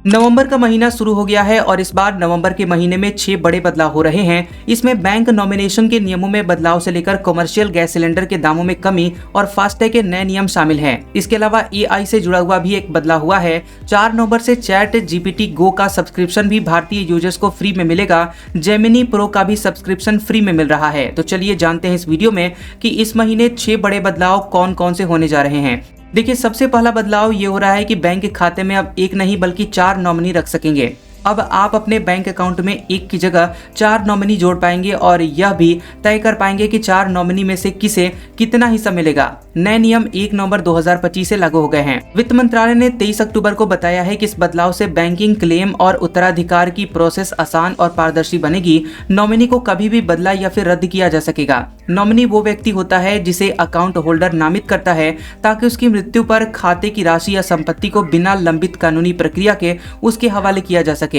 नवंबर का महीना शुरू हो गया है और इस बार नवंबर के महीने में 6 बड़े बदलाव हो रहे हैं। इसमें बैंक नॉमिनेशन के नियमों में बदलाव से लेकर कमर्शियल गैस सिलेंडर के दामों में कमी और फास्टैग के नए नियम शामिल हैं। इसके अलावा AI से जुड़ा हुआ भी एक बदलाव हुआ है। 4 नवंबर से चैट GPT गो का सब्सक्रिप्शन भी भारतीय यूजर्स को फ्री में मिलेगा। जेमिनी प्रो का भी सब्सक्रिप्शन फ्री में मिल रहा है। तो चलिए जानते हैं इस वीडियो में कि इस महीने 6 बड़े बदलाव कौन कौन से होने जा रहे हैं। देखिए, सबसे पहला बदलाव ये हो रहा है कि बैंक खाते में अब एक नहीं बल्कि 4 नॉमिनी रख सकेंगे। अब आप अपने बैंक अकाउंट में एक की जगह 4 नॉमिनी जोड़ पाएंगे और यह भी तय कर पाएंगे कि 4 नॉमिनी में से किसे कितना हिस्सा मिलेगा। नए नियम 1 नवंबर 2025 से लागू हो गए हैं। वित्त मंत्रालय ने 23 अक्टूबर को बताया है कि इस बदलाव से बैंकिंग क्लेम और उत्तराधिकार की प्रोसेस आसान और पारदर्शी बनेगी। नॉमिनी को कभी भी बदला या फिर रद्द किया जा सकेगा। नॉमिनी वो व्यक्ति होता है जिसे अकाउंट होल्डर नामित करता है ताकि उसकी मृत्यु पर खाते की राशि या संपत्ति को बिना लंबित कानूनी प्रक्रिया के उसके हवाले किया जा सके।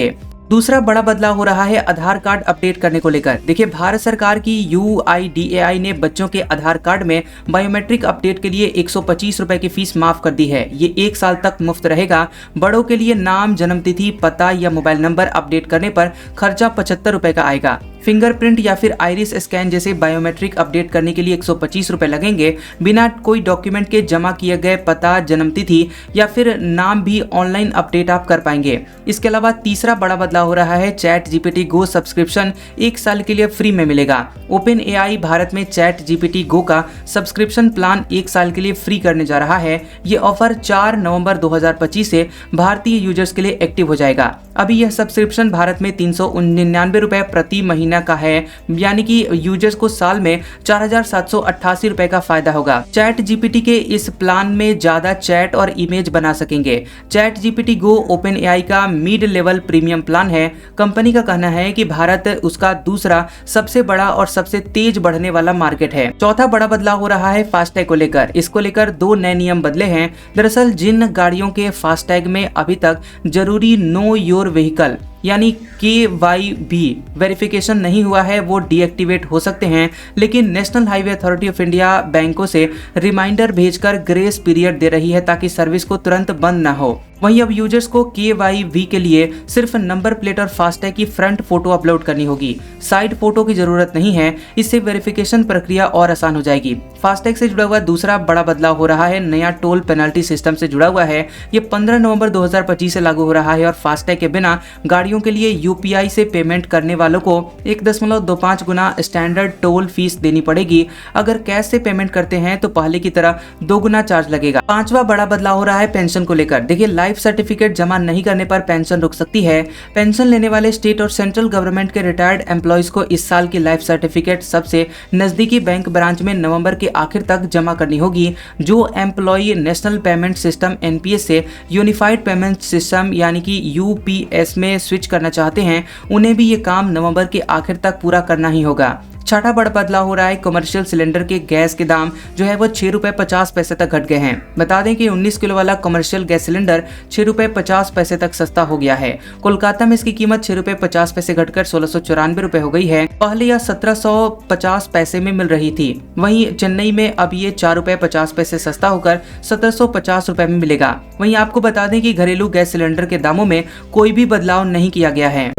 दूसरा बड़ा बदलाव हो रहा है आधार कार्ड अपडेट करने को लेकर। देखिए, भारत सरकार की UIDAI ने बच्चों के आधार कार्ड में बायोमेट्रिक अपडेट के लिए 125 रुपए की फीस माफ कर दी है। ये 1 साल तक मुफ्त रहेगा। बड़ों के लिए नाम, जन्मतिथि, पता या मोबाइल नंबर अपडेट करने पर खर्चा 75 रुपए का आएगा। फिंगरप्रिंट या फिर आइरिस स्कैन जैसे बायोमेट्रिक अपडेट करने के लिए 125 रुपए लगेंगे। बिना कोई डॉक्यूमेंट के जमा किए गए पता, जन्मतिथि या फिर नाम भी ऑनलाइन अपडेट आप कर पाएंगे। इसके अलावा तीसरा बड़ा बदलाव हो रहा है चैट GPT गो सब्सक्रिप्शन 1 साल के लिए फ्री में मिलेगा। OpenAI भारत में चैट GPT गो का सब्सक्रिप्शन प्लान 1 साल के लिए फ्री करने जा रहा है। ये ऑफर 4 नवंबर 2025 से भारतीय यूजर्स के लिए एक्टिव हो जाएगा। अभी यह सब्सक्रिप्शन भारत में 399 रुपए प्रति महीना का है, यानी कि यूजर्स को साल में 4788 रुपए का फायदा होगा। चैट GPT के इस प्लान में ज्यादा चैट और इमेज बना सकेंगे। चैट GPT गो OpenAI का मिड लेवल प्रीमियम प्लान है। कंपनी का कहना है कि भारत उसका दूसरा सबसे बड़ा और सबसे तेज बढ़ने वाला मार्केट है। चौथा बड़ा बदलाव हो रहा है फास्टैग को लेकर। इसको लेकर 2 नए नियम बदले हैं। दरअसल जिन गाड़ियों के फास्टैग में अभी तक जरूरी नो योर व्हीकल यानी KYB वेरिफिकेशन नहीं हुआ है वो डीएक्टिवेट हो सकते हैं, लेकिन national highway authority of India बैंकों से रिमाइंडर भेजकर ग्रेस पीरियड दे रही है ताकि सर्विस को तुरंत बंद न हो। वहीं अब यूजर्स को KYB के लिए सिर्फ नंबर प्लेट और फास्टैग की फ्रंट फोटो अपलोड करनी होगी। साइड फोटो की जरूरत नहीं है। इससे वेरिफिकेशन प्रक्रिया और आसान हो जाएगी। फास्टैग से जुड़ा हुआ दूसरा बड़ा बदलाव हो रहा है नया टोल पेनल्टी सिस्टम से जुड़ा हुआ है। ये 15 नवंबर 2025 से लागू हो रहा है और फास्टैग के बिना गाड़ियों के लिए UPI से पेमेंट करने वालों को 1.25 गुना स्टैंडर्ड टोल फीस देनी पड़ेगी। अगर कैश से पेमेंट करते हैं तो पहले की तरह 2 गुना चार्ज लगेगा। पांचवा बड़ा बदलाव हो रहा है पेंशन को लेकर। देखिए, लाइफ सर्टिफिकेट जमा नहीं करने पर पेंशन रुक सकती है। पेंशन लेने वाले स्टेट और सेंट्रल गवर्नमेंट के रिटायर्ड एम्प्लॉयज को इस साल की लाइफ सर्टिफिकेट सबसे नजदीकी बैंक ब्रांच में नवंबर के आखिर तक जमा करनी होगी। जो employ national payment system NPS से यूनिफाइड पेमेंट सिस्टम यानी कि UPS में स्विच करना चाहते हैं, उन्हें भी ये काम नवंबर के आखिर तक पूरा करना ही होगा। छठा बड़ा बदलाव हो रहा है कमर्शियल सिलेंडर के गैस के दाम जो है वो 6 रुपए 50 पैसे तक घट गए हैं। बता दें कि 19 किलो वाला कमर्शियल गैस सिलेंडर 6 रुपए 50 पैसे तक सस्ता हो गया है। कोलकाता में इसकी कीमत 6 रुपए 50 पैसे घटकर 1694 रुपए हो गई है। पहले यह 1750 पैसे में मिल रही थी। वहीं चेन्नई में अब ये 4 रुपए 50 पैसे सस्ता होकर 1750 रुपए में मिलेगा। वहीं आपको बता दें कि घरेलू गैस सिलेंडर के दामों में कोई भी बदलाव नहीं किया गया है।